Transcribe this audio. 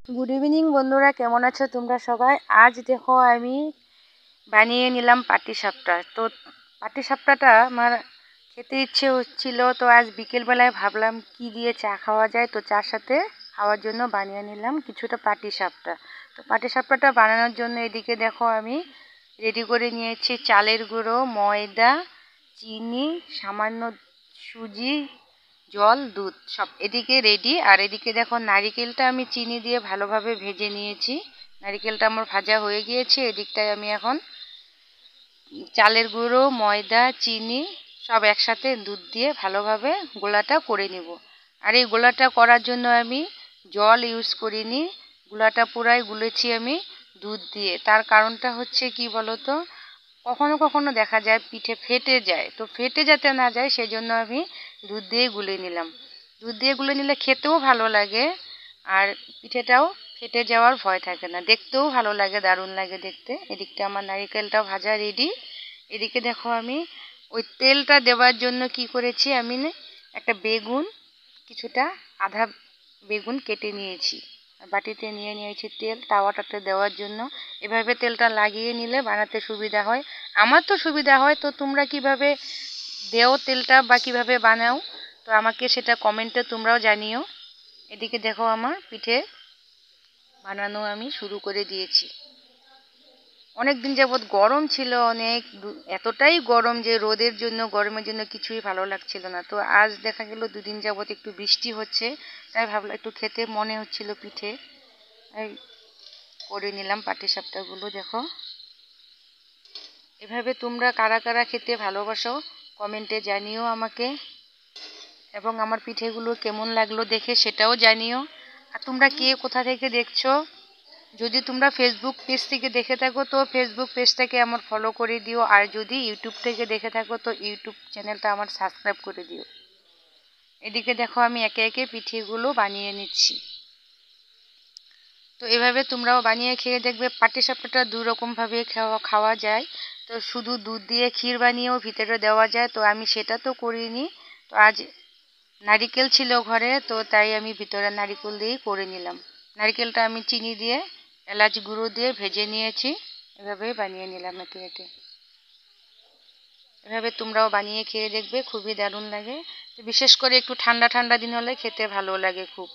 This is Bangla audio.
গুড ইভিনিং বন্ধুরা, কেমন আছো তোমরা সবাই? আজ দেখো আমি বানিয়ে নিলাম পাটিসাপটা। তো পাটিসাপটাটা আমার খেতে ইচ্ছে হচ্ছিল, তো আজ বিকেলবেলায় ভাবলাম কি দিয়ে চা খাওয়া যায়। তো চার সাথে খাওয়ার জন্য বানিয়ে নিলাম কিছুটা পাটিসাপটা। তো পাটিসাপটাটা বানানোর জন্য এদিকে দেখো আমি রেডি করে নিয়েছি চালের গুঁড়ো, ময়দা, চিনি, সামান্য সুজি, জল, দুধ সব এদিকে রেডি। আর এদিকে দেখো নারিকেলটা আমি চিনি দিয়ে ভালোভাবে ভেজে নিয়েছি। নারিকেলটা আমার ভাজা হয়ে গিয়েছে। এদিকটায় আমি এখন চালের গুঁড়ো, ময়দা, চিনি সব একসাথে দুধ দিয়ে ভালোভাবে গোলাটা করে নেব। আর এই গোলাটা করার জন্য আমি জল ইউজ করিনি, গোলাটা পুরাই গুলেছি আমি দুধ দিয়ে। তার কারণটা হচ্ছে কি বলতো, কখনো কখনো দেখা যায় পিঠে ফেটে যায়, তো ফেটে যাতে না যায় সেজন্য আমি দুধ দিয়ে গুলে নিলাম। দুধ দিয়ে গুলে নিলে খেতেও ভালো লাগে, আর পিঠেটাও ফেটে যাওয়ার ভয় থাকে না, দেখতেও ভালো লাগে, দারুণ লাগে দেখতে। এদিকটা আমার নারিকেলটা ভাজা রেডি। এদিকে দেখো আমি ওই তেলটা দেওয়ার জন্য কি করেছি, আমি একটা বেগুন, কিছুটা আধা বেগুন কেটে নিয়েছি, বাটিতে নিয়ে নিয়েছি তেল তাওয়াটাতে দেওয়ার জন্য। এভাবে তেলটা লাগিয়ে নিলে বানাতে সুবিধা হয়, আমার তো সুবিধা হয়। তো তোমরা কিভাবে দেও তেলটা বা কিভাবে বানাও, তো আমাকে সেটা কমেন্টে তোমরাও জানিও। এদিকে দেখো আমার পিঠে বানানো আমি শুরু করে দিয়েছি। অনেক দিন যাবৎ গরম ছিল, এতটাই গরম যে রোদের জন্য, গরমের জন্য কিছুই ভালো লাগছিল না। তো আজ দেখা গেল দুদিন যাবৎ একটু বৃষ্টি হচ্ছে, তাই ভাবলাম একটু খেতে মনে হচ্ছিল পিঠে, তাই করে নিলাম পাটিসাপটাগুলো। দেখো এভাবে তোমরা কারা কারা খেতে ভালোবাসো কমেন্টে জানিও আমাকে, এবং আমার পিঠেগুলো কেমন লাগলো দেখে সেটাও জানিও। আর তোমরা কে কোথা থেকে দেখছো, যদি তোমরা ফেসবুক পেজ থেকে দেখে থাকো তো ফেসবুক পেজটাকে আমার ফলো করে দিও, আর যদি ইউটিউব থেকে দেখে থাকো তো ইউটিউব চ্যানেলটা আমার সাবস্ক্রাইব করে দিও। এদিকে দেখো আমি একে একে পিঠেগুলো বানিয়ে নিচ্ছি। তো এভাবে তোমরাও বানিয়ে খেয়ে দেখবে। পাটিসাপটাটা দু রকমভাবে খাওয়া যায়। তো শুধু দুধ দিয়ে ক্ষীর বানিয়েও ভিতরে দেওয়া যায়, তো আমি সেটা তো করিনি। তো আজ নারিকেল ছিল ঘরে, তো তাই আমি ভিতরে নারিকেল দিয়েই করে নিলাম। নারিকেলটা আমি চিনি দিয়ে, এলাচ গুঁড়ো দিয়ে ভেজে নিয়েছি। এভাবেই বানিয়ে নিলাম একে একে। এভাবে তোমরাও বানিয়ে খেয়ে দেখবে, খুবই দারুণ লাগে। তো বিশেষ করে একটু ঠান্ডা ঠান্ডা দিন হলে খেতে ভালো লাগে খুব।